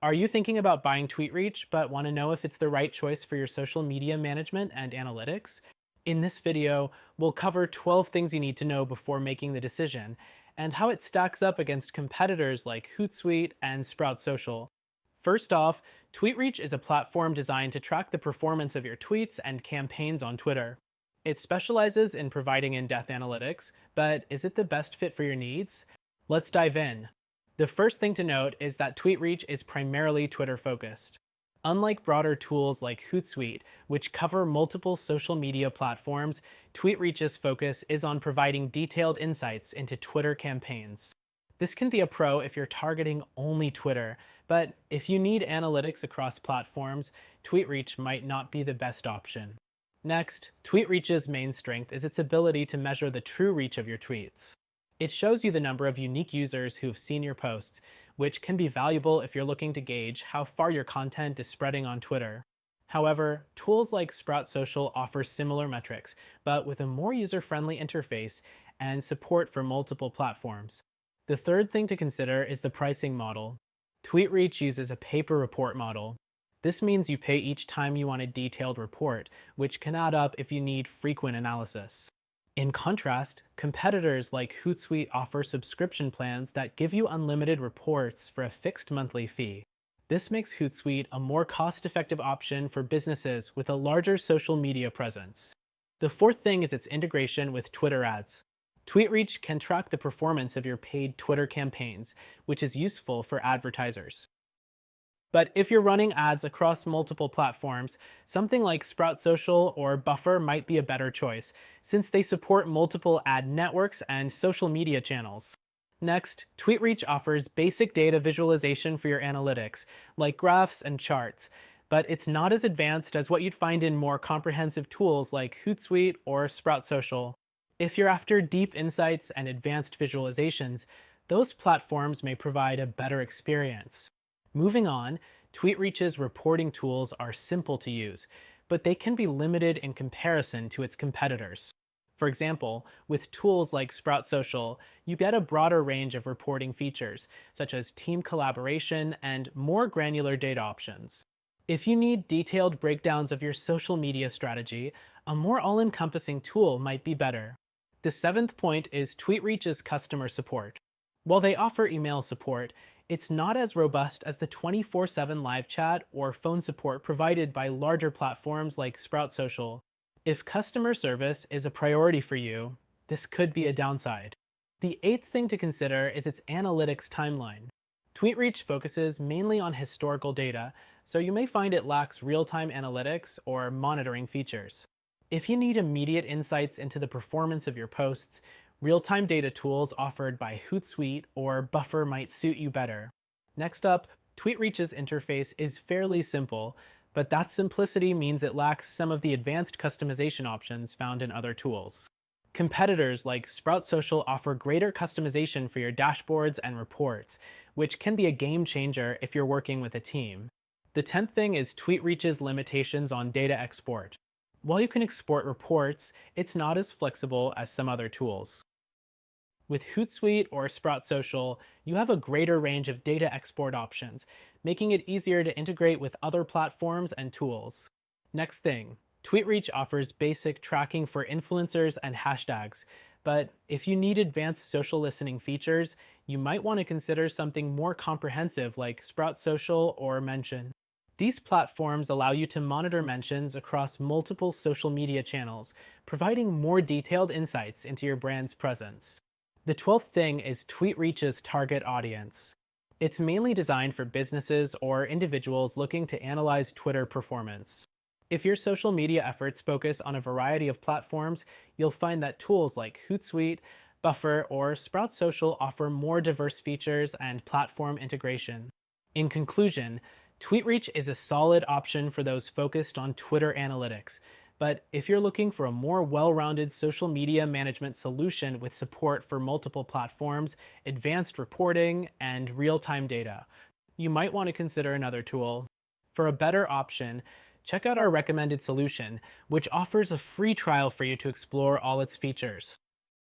Are you thinking about buying TweetReach but want to know if it's the right choice for your social media management and analytics? In this video, we'll cover 12 things you need to know before making the decision and how it stacks up against competitors like Hootsuite and Sprout Social. First off, TweetReach is a platform designed to track the performance of your tweets and campaigns on Twitter. It specializes in providing in-depth analytics, but is it the best fit for your needs? Let's dive in. The first thing to note is that TweetReach is primarily Twitter-focused. Unlike broader tools like Hootsuite, which cover multiple social media platforms, TweetReach's focus is on providing detailed insights into Twitter campaigns. This can be a pro if you're targeting only Twitter, but if you need analytics across platforms, TweetReach might not be the best option. Next, TweetReach's main strength is its ability to measure the true reach of your tweets. It shows you the number of unique users who've seen your posts, which can be valuable if you're looking to gauge how far your content is spreading on Twitter. However, tools like Sprout Social offer similar metrics, but with a more user-friendly interface and support for multiple platforms. The third thing to consider is the pricing model. TweetReach uses a pay-per-report model. This means you pay each time you want a detailed report, which can add up if you need frequent analysis. In contrast, competitors like Hootsuite offer subscription plans that give you unlimited reports for a fixed monthly fee. This makes Hootsuite a more cost-effective option for businesses with a larger social media presence. The fourth thing is its integration with Twitter ads. TweetReach can track the performance of your paid Twitter campaigns, which is useful for advertisers. But if you're running ads across multiple platforms, something like Sprout Social or Buffer might be a better choice, since they support multiple ad networks and social media channels. Next, TweetReach offers basic data visualization for your analytics, like graphs and charts, but it's not as advanced as what you'd find in more comprehensive tools like Hootsuite or Sprout Social. If you're after deep insights and advanced visualizations, those platforms may provide a better experience. Moving on, TweetReach's reporting tools are simple to use, but they can be limited in comparison to its competitors. For example, with tools like Sprout Social, you get a broader range of reporting features, such as team collaboration and more granular data options. If you need detailed breakdowns of your social media strategy, a more all-encompassing tool might be better. The seventh point is TweetReach's customer support. While they offer email support, it's not as robust as the 24/7 live chat or phone support provided by larger platforms like Sprout Social. If customer service is a priority for you, this could be a downside. The eighth thing to consider is its analytics timeline. TweetReach focuses mainly on historical data, so you may find it lacks real-time analytics or monitoring features. If you need immediate insights into the performance of your posts, real-time data tools offered by Hootsuite or Buffer might suit you better. Next up, TweetReach's interface is fairly simple, but that simplicity means it lacks some of the advanced customization options found in other tools. Competitors like Sprout Social offer greater customization for your dashboards and reports, which can be a game changer if you're working with a team. The 10th thing is TweetReach's limitations on data export. While you can export reports, it's not as flexible as some other tools. With Hootsuite or Sprout Social, you have a greater range of data export options, making it easier to integrate with other platforms and tools. Next thing, TweetReach offers basic tracking for influencers and hashtags, but if you need advanced social listening features, you might want to consider something more comprehensive like Sprout Social or Mention. These platforms allow you to monitor mentions across multiple social media channels, providing more detailed insights into your brand's presence. The 12th thing is TweetReach's target audience. It's mainly designed for businesses or individuals looking to analyze Twitter performance. If your social media efforts focus on a variety of platforms, you'll find that tools like Hootsuite, Buffer, or Sprout Social offer more diverse features and platform integration. In conclusion, TweetReach is a solid option for those focused on Twitter analytics, but if you're looking for a more well-rounded social media management solution with support for multiple platforms, advanced reporting, and real-time data, you might want to consider another tool. For a better option, check out our recommended solution, which offers a free trial for you to explore all its features.